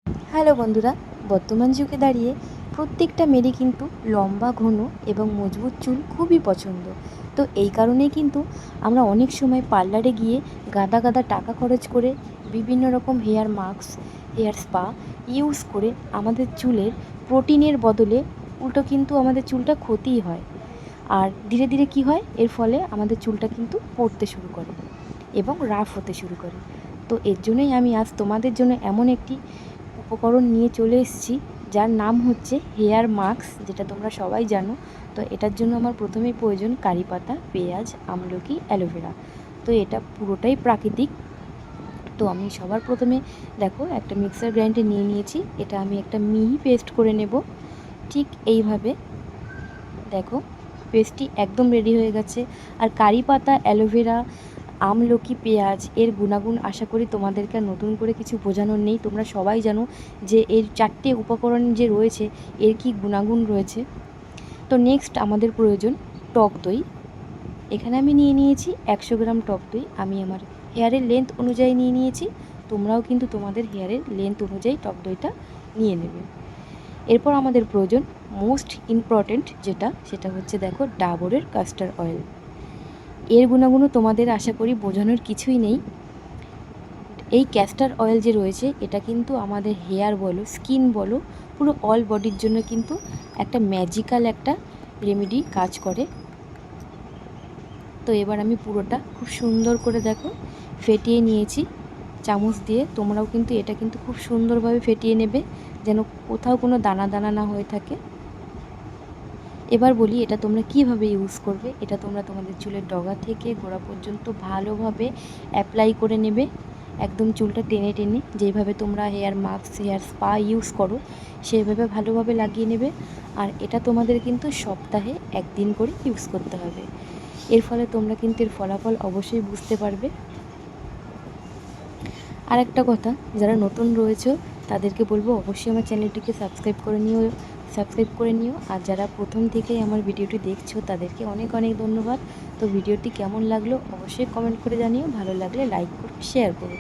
Hello বন্ধুরা, বর্তমান যুগে দাঁড়িয়ে প্রত্যেকটা মেয়েরই কিন্তু লম্বা ঘন এবং মজবুত চুল খুবই পছন্দ। তো এই কারণেই কিন্তু আমরা অনেক সময় পার্লারে গিয়ে গাদা গাদা টাকা খরচ করে বিভিন্ন রকম hair mask, hair spa use করে আমাদের চুলের প্রোটিনের বদলে উল্টো কিন্তু আমাদের চুলটা ক্ষতিই হয়। আর ধীরে ধীরে কি হয়, এর ফলে আমাদের চুলটা কিন্তু পড়তে শুরু করে এবং রাফ হতে শুরু করে। তো এর জন্যই আমি আজ তোমাদের জন্য এমন একটি উপকরণ নিয়ে চলে এসেছি, যার নাম হচ্ছে হেয়ার মাস্ক, যেটা তোমরা সবাই জানো। তো এটার জন্য আমার প্রথমেই প্রয়োজন কারি পাতা, পেঁয়াজ, আমলকি, অ্যালোভেরা। তো এটা পুরোটাই প্রাকৃতিক। তো আমি সবার প্রথমে দেখো একটা মিক্সার গ্রাইন্ডারে নিয়ে নিয়েছি। এটা আমি একটা মিহি পেস্ট করে নেব। ঠিক এইভাবে দেখো পেস্টটি একদম রেডি হয়ে গেছে। আর কারি পাতা, অ্যালোভেরা, আমলকি, পেঁয়াজ এর গুণাগুণ আশা করি তোমাদেরকে আর নতুন করে কিছু বোঝানোর নেই। তোমরা সবাই জানো যে এর 4টে উপকরণ যে রয়েছে এর কী গুণাগুণ রয়েছে। তো নেক্সট আমাদের প্রয়োজন টক দই। এখানে আমি নিয়ে নিয়েছি 100 গ্রাম টক দই। আমি আমার হেয়ারের লেন্থ অনুযায়ী নিয়ে নিয়েছি। তোমরাও কিন্তু তোমাদের হেয়ারের লেন্থ অনুযায়ী টক দইটা নিয়ে নেবে। এরপর আমাদের প্রয়োজন মোস্ট ইম্পর্ট্যান্ট সেটা হচ্ছে দেখো ডাবরের কাস্টার অয়েল। এর গুণাগুণও তোমাদের আশা করি বোঝানোর কিছুই নেই। এই ক্যাস্টার অয়েল যে রয়েছে এটা কিন্তু আমাদের হেয়ার বলো, স্কিন বলো, পুরো অল বডির জন্য কিন্তু একটা ম্যাজিক্যাল একটা রেমেডি কাজ করে। তো এবার আমি পুরোটা খুব সুন্দর করে দেখো ফেটিয়ে নিয়েছি চামচ দিয়ে। তোমরাও কিন্তু এটা কিন্তু খুব সুন্দরভাবে ফেটিয়ে নেবে, যেন কোথাও কোনো দানা দানা না হয়ে থাকে। এবার বলি এটা তোমরা কিভাবে ইউজ করবে। এটা তোমরা তোমাদের চুলের ডগা থেকে গোড়া পর্যন্ত ভালোভাবে অ্যাপ্লাই করে নেবে, একদম চুলটা টেনে টেনে। যেভাবে তোমরা hair mask, hair spa use করো সেইভাবে ভালোভাবে লাগিয়ে নেবে। আর এটা তোমাদের কিন্তু সপ্তাহে 1 দিন করে ইউজ করতে হবে। এর ফলে তোমরা কিন্তু এর ফলাফল অবশ্যই বুঝতে পারবে। আর একটা কথা, যারা নতুন রয়েছে তাদেরকে বলবো অবশ্যই আমার চ্যানেলটিকে সাবস্ক্রাইব করে নিও। আর যারা প্রথম থেকেই আমার ভিডিওটি দেখছো তাদেরকে অনেক অনেক ধন্যবাদ। তো ভিডিওটি কেমন লাগলো অবশ্যই কমেন্ট করে জানিও, ভালো লাগলে লাইক করো, শেয়ার করো।